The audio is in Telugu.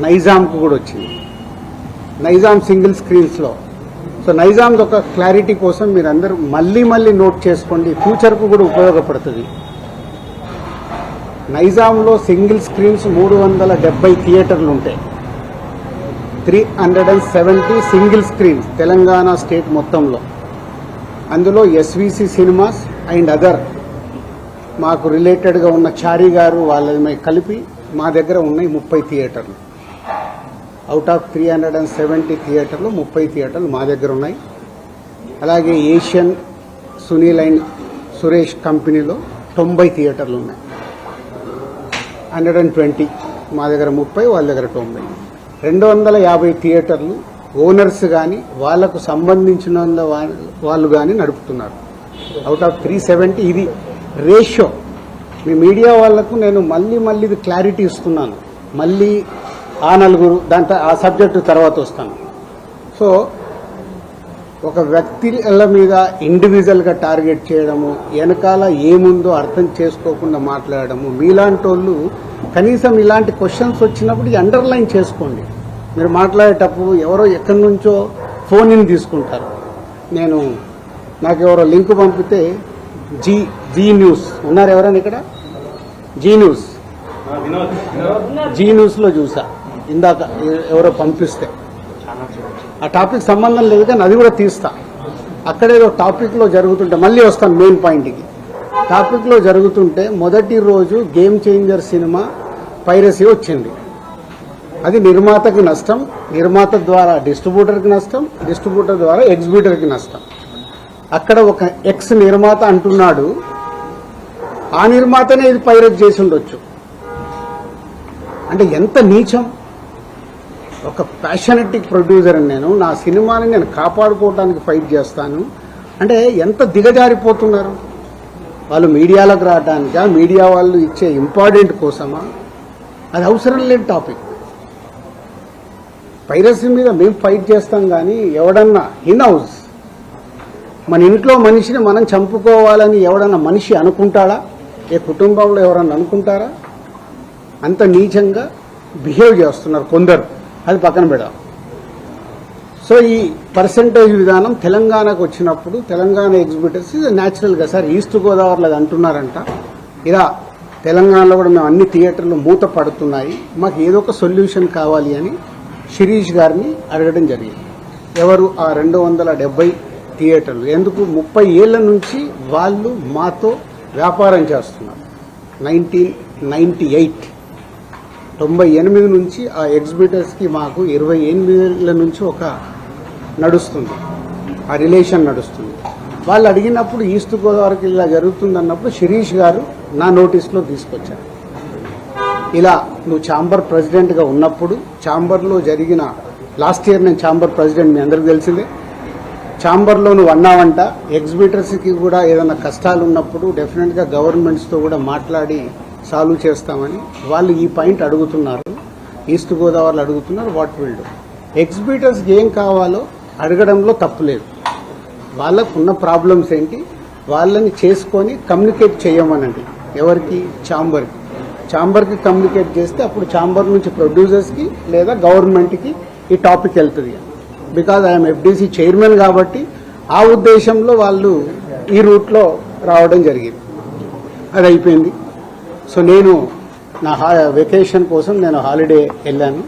నైజాంకు కూడా వచ్చింది. నైజాం సింగిల్ స్క్రీన్స్లో. సో నైజాంది ఒక క్లారిటీ కోసం మీరు అందరూ మళ్ళీ నోట్ చేసుకోండి, ఫ్యూచర్కు కూడా ఉపయోగపడుతుంది. నైజాంలో సింగిల్ స్క్రీన్స్ 370 థియేటర్లు ఉంటాయి. 370 సింగిల్ స్క్రీన్స్ తెలంగాణ స్టేట్ మొత్తంలో. అందులో ఎస్విసి సినిమాస్ అండ్ అదర్ మాకు రిలేటెడ్గా ఉన్న చారీ గారు వాళ్ళని కలిపి మా దగ్గర ఉన్నాయి 30 థియేటర్లు. అవుట్ ఆఫ్ 370 థియేటర్లు 30 థియేటర్లు మా దగ్గర ఉన్నాయి. అలాగే ఏషియన్ సునీల్ అండ్ సురేష్ కంపెనీలో 90 థియేటర్లు ఉన్నాయి. 120 మా దగ్గర 30, వాళ్ళ దగ్గర 90. 250 థియేటర్లు ఓనర్స్ కానీ వాళ్లకు సంబంధించిన వాళ్ళు కానీ నడుపుతున్నారు. అవుట్ ఆఫ్ 370 ఇది రేషియో. మీ మీడియా వాళ్లకు నేను మళ్ళీ ఇది క్లారిటీ ఇస్తున్నాను. మళ్ళీ ఆ నలుగురు దాంట్లో ఆ సబ్జెక్టు తర్వాత వస్తాను. సో ఒక వ్యక్తుల మీద ఇండివిజువల్గా టార్గెట్ చేయడము, వెనకాల ఏముందో అర్థం చేసుకోకుండా మాట్లాడము, మీలాంటి వాళ్ళు కనీసం ఇలాంటి క్వశ్చన్స్ వచ్చినప్పుడు అండర్లైన్ చేసుకోండి. మీరు మాట్లాడేటప్పుడు ఎవరో ఎక్కడి నుంచో ఫోన్ ఇన్ తీసుకుంటారు. నాకు ఎవరో లింక్ పంపితే జీ న్యూస్ ఉన్నారు ఎవరైనా ఇక్కడ? జీ న్యూస్లో చూసా ఇందాక ఎవరో పంపిస్తే. ఆ టాపిక్ సంబంధం లేదు కానీ అది కూడా తీస్తా. అక్కడేదో టాపిక్లో జరుగుతుంటే మళ్ళీ వస్తాను మెయిన్ పాయింట్కి. టాపిక్లో జరుగుతుంటే మొదటి రోజు గేమ్ చేంజర్ సినిమా పైరసీ వచ్చింది. అది నిర్మాతకి నష్టం, నిర్మాత ద్వారా డిస్ట్రిబ్యూటర్కి నష్టం, డిస్ట్రిబ్యూటర్ ద్వారా ఎగ్జిబ్యూటర్కి నష్టం. అక్కడ ఒక ఎక్స్ నిర్మాత అంటున్నాడు, ఆ నిర్మాతనే ఇది పైరసీ చేసి ఉండొచ్చు. అంటే ఎంత నీచం! ఒక ప్యాషనెటిక్ ప్రొడ్యూసర్ నేను, నా సినిమాని నేను కాపాడుకోవడానికి ఫైట్ చేస్తాను అంటే ఎంత దిగజారిపోతున్నారు వాళ్ళు. మీడియాలకు రావడానికా, మీడియా వాళ్ళు ఇచ్చే ఇంపార్టెంట్ కోసమా? అది అవసరం లేని టాపిక్. పైరసీ మీద మేము ఫైట్ చేస్తాం కానీ ఎవడన్నా ఇన్ హౌస్ మన ఇంట్లో మనిషిని మనం చంపుకోవాలని ఎవడన్నా మనిషి అనుకుంటాడా? ఏ కుటుంబంలో ఎవరన్నా అనుకుంటారా? అంత నీచంగా బిహేవ్ చేస్తున్నారు కొందరు. అది పక్కన పెడదాం. సో ఈ పర్సంటేజ్ విధానం తెలంగాణకు వచ్చినప్పుడు తెలంగాణ ఎగ్జిబిటర్స్ న్యాచురల్గా సార్ ఈస్ట్ గోదావరిలో అది అంటున్నారంట, ఇలా తెలంగాణలో కూడా మేము అన్ని థియేటర్లు మూత పడుతున్నాయి, మాకు ఏదో ఒక సొల్యూషన్ కావాలి అని శిరీష్ గారిని అడగడం జరిగింది. ఎవరు ఆ 270 థియేటర్లు? ఎందుకు 30 ఏళ్ల నుంచి వాళ్ళు మాతో వ్యాపారం చేస్తున్నారు. 98 నుంచి ఆ ఎగ్జిబిటర్స్కి మాకు 28 ఏళ్ల నుంచి ఒక నడుస్తుంది, ఆ రిలేషన్ నడుస్తుంది. వాళ్ళు అడిగినప్పుడు ఈస్ట్ గోదావరికి ఇలా జరుగుతుందన్నప్పుడు శిరీష్ గారు నా నోటీస్లో తీసుకొచ్చారు. ఇలా నువ్వు ఛాంబర్ ప్రెసిడెంట్గా ఉన్నప్పుడు ఛాంబర్లో జరిగిన లాస్ట్ ఇయర్ నేను ఛాంబర్ ప్రెసిడెంట్, మీ అందరికీ తెలిసిందే. ఛాంబర్లో నువ్వు అన్నావంట ఎగ్జిబిటర్స్కి కూడా ఏదైనా కష్టాలు ఉన్నప్పుడు డెఫినెట్గా గవర్నమెంట్స్తో కూడా మాట్లాడి సాల్వ్ చేస్తామని వాళ్ళు ఈ పాయింట్ అడుగుతున్నారు. ఈస్ట్ గోదావరిలో అడుగుతున్నారు. What will do? ఎగ్జిబిటర్స్కి ఏం కావాలో అడగడంలో తప్పులేదు. వాళ్ళకు ఉన్న ప్రాబ్లమ్స్ ఏంటి వాళ్ళని చేసుకొని కమ్యూనికేట్ చేయమనండి. ఎవరికి? ఛాంబర్కి కమ్యూనికేట్ చేస్తే అప్పుడు ఛాంబర్ నుంచి ప్రొడ్యూసర్స్కి లేదా గవర్నమెంట్కి ఈ టాపిక్ వెళ్తుంది. బికాజ్ ఐఎమ్ ఎఫ్డీసీ చైర్మన్ కాబట్టి ఆ ఉద్దేశంలో వాళ్ళు ఈ రూట్లో రావడం జరిగింది. అది అయిపోయింది. సో నేను నా వెకేషన్ కోసం నేను హాలిడే వెళ్ళాను.